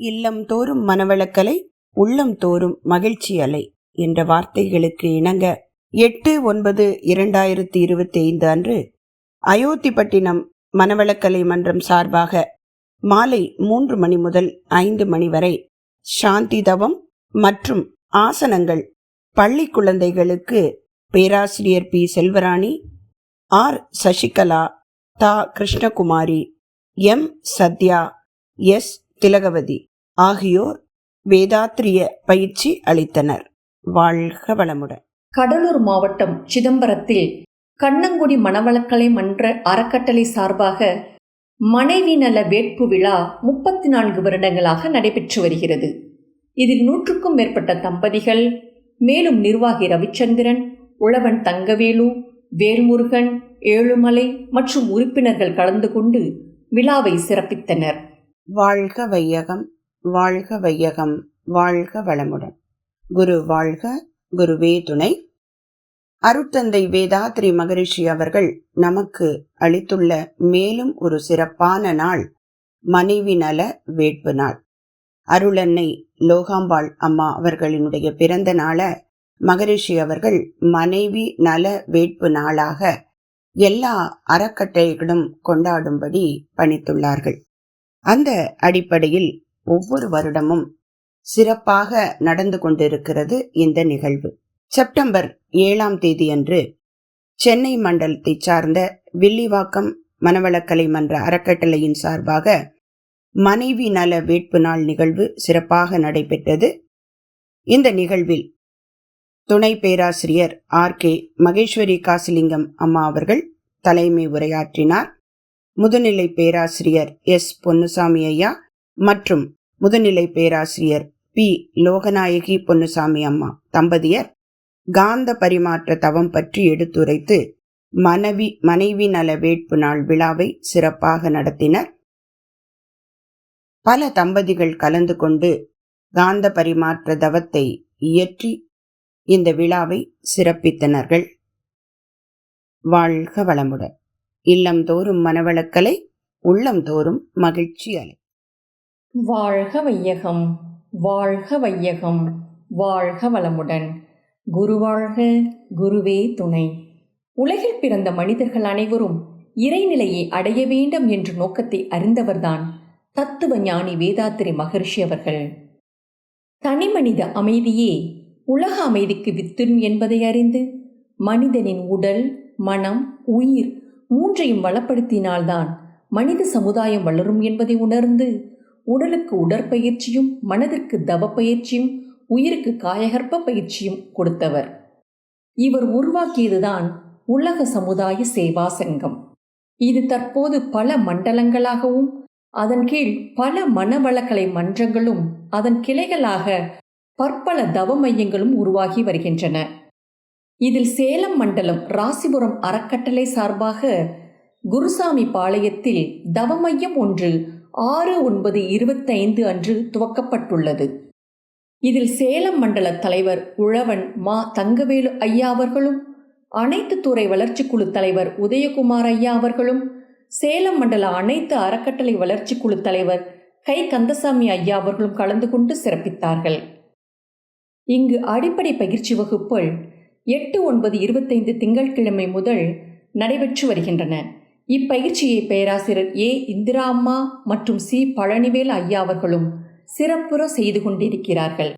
இல்லம் தோறும் மனவளக்கலை, உள்ளம் தோறும் மகிழ்ச்சி அலை என்ற வார்த்தைகளுக்கு இணங்க 8/9/2025 அன்று அயோத்திப்பட்டினம் மனவளக்கலை மன்றம் சார்பாக மாலை 3 மணி முதல் 5 மணி வரை சாந்தி தவம் மற்றும் ஆசனங்கள் பள்ளி குழந்தைகளுக்கு பேராசிரியர் பி செல்வராணி, ஆர் சசிகலா, தா கிருஷ்ணகுமாரி, எம் சத்யா, எஸ் திலகவதி ஆகியோர் வேதாத்திரிய பயிற்சி அளித்தனர். வாழ்க வளமுடன். கடலூர் மாவட்டம் சிதம்பரத்தில் கண்ணங்குடி மனவளக்கலை மன்ற அறக்கட்டளை சார்பாக மனைவி நல வேட்பு விழா 34 வருடங்களாக நடைபெற்று வருகிறது. இதில் 100க்கும் மேற்பட்ட தம்பதிகள், மேலும் நிர்வாகி ரவிச்சந்திரன், உழவன் தங்கவேலு, வேல்முருகன், ஏழுமலை மற்றும் உறுப்பினர்கள் கலந்து கொண்டு விழாவை சிறப்பித்தனர். வாழ்க வையகம், வாழ்க வையகம், வாழ்க வளமுடன். குரு வாழ்க, குருவே துணை. அருட்தந்தை வேதாத்ரி மகரிஷி அவர்கள் நமக்கு அளித்துள்ள மேலும் ஒரு சிறப்பான நாள் மனைவி நல வேட்பு நாள். அருளன்னை லோகாம்பாள் அம்மா அவர்களினுடைய பிறந்த நாள மகரிஷி அவர்கள் மனைவி நல வேட்பு நாளாக எல்லா அறக்கட்டளைகளும் கொண்டாடும்படி பணித்துள்ளார்கள். அந்த அடிப்படையில் ஒவ்வொரு வருடமும் சிறப்பாக நடந்து கொண்டிருக்கிறது இந்த நிகழ்வு. செப்டம்பர் 7ஆம் தேதி அன்று சென்னை மண்டலத்தை சார்ந்த வில்லிவாக்கம் மனவளக்கலை மன்ற அறக்கட்டளையின் சார்பாக மனைவி நல வேட்பு நாள் நிகழ்வு சிறப்பாக நடைபெற்றது. இந்த நிகழ்வில் துணை பேராசிரியர் ஆர்.கே. மகேஸ்வரி காசிலிங்கம் அம்மா அவர்கள் தலைமை உரையாற்றினார். முதுநிலை பேராசிரியர் எஸ். பொன்னுசாமி ஐயா மற்றும் முதுநிலை பேராசிரியர் பி. லோகநாயகி பொன்னுசாமி அம்மா தம்பதியர் காந்த பரிமாற்ற தவம் பற்றி எடுத்துரைத்து மனைவி நல வேட்பு நாள் விழாவை சிறப்பாக நடத்தினர். பல தம்பதிகள் கலந்து கொண்டு காந்த பரிமாற்ற தவத்தை இயற்றி இந்த விழாவை சிறப்பித்தனர்கள். வாழ்க வளமுடன். இல்லம் தோறும் மனவளக்கலை, உள்ளம் தோறும் மகிழ்ச்சி அலை. வாழ்க வையகம், வாழ்க வையகம், வாழ்க வளமுடன். குரு வாழ்க, குருவே துணை. உலகில் பிறந்த மனிதர்கள் அனைவரும் இறைநிலையை அடைய வேண்டும் என்ற நோக்கத்தை அறிந்தவர்தான் தத்துவ ஞானி வேதாத்திரி மகரிஷி அவர்கள். தனிமனித அமைதியே உலக அமைதிக்கு வித்திடும் என்பதை அறிந்து மனிதனின் உடல், மனம், உயிர் மூன்றையும் வளப்படுத்தினால்தான் மனித சமுதாயம் வளரும் என்பதை உணர்ந்து உடலுக்கு உடற்பயிற்சியும், மனதிற்கு தவ பயிற்சியும், உயிருக்கு காயகற்ப பயிற்சியும் கொடுத்தவர். இவர் உருவாக்கியதுதான் உலக சமுதாய சேவா சங்கம். இது தற்போது பல மண்டலங்களாகவும் அதன் கீழ் பல மனவளக்கலை மன்றங்களும் அதன் கிளைகளாக பற்பல தவ மையங்களும் உருவாகி வருகின்றன. இதில் சேலம் மண்டலம் ராசிபுரம் அறக்கட்டளை சார்பாக குருசாமி பாளையத்தில் தவ மையம் ஒன்று 6/9/25 அன்று துவக்கப்பட்டுள்ளது. இதில் சேலம் மண்டல தலைவர் உழவன் மா தங்கவேலு ஐயா அவர்களும், அனைத்து துறை வளர்ச்சி குழு தலைவர் உதயகுமார் ஐயா அவர்களும், சேலம் மண்டல அனைத்து அறக்கட்டளை வளர்ச்சி குழு தலைவர் கை கந்தசாமி ஐயா அவர்களும் கலந்து கொண்டு சிறப்பித்தார்கள். இங்கு அடிப்படை பயிற்சி வகுப்புகள் 8/9/25 திங்கட்கிழமை முதல் நடைபெற்று வருகின்றன. இப்பயிற்சியை பேராசிரியர் ஏ. இந்திரா அம்மா மற்றும் சி. பழனிவேல் ஐயா அவர்களும் சிறப்புற செய்து கொண்டிருக்கிறார்கள்.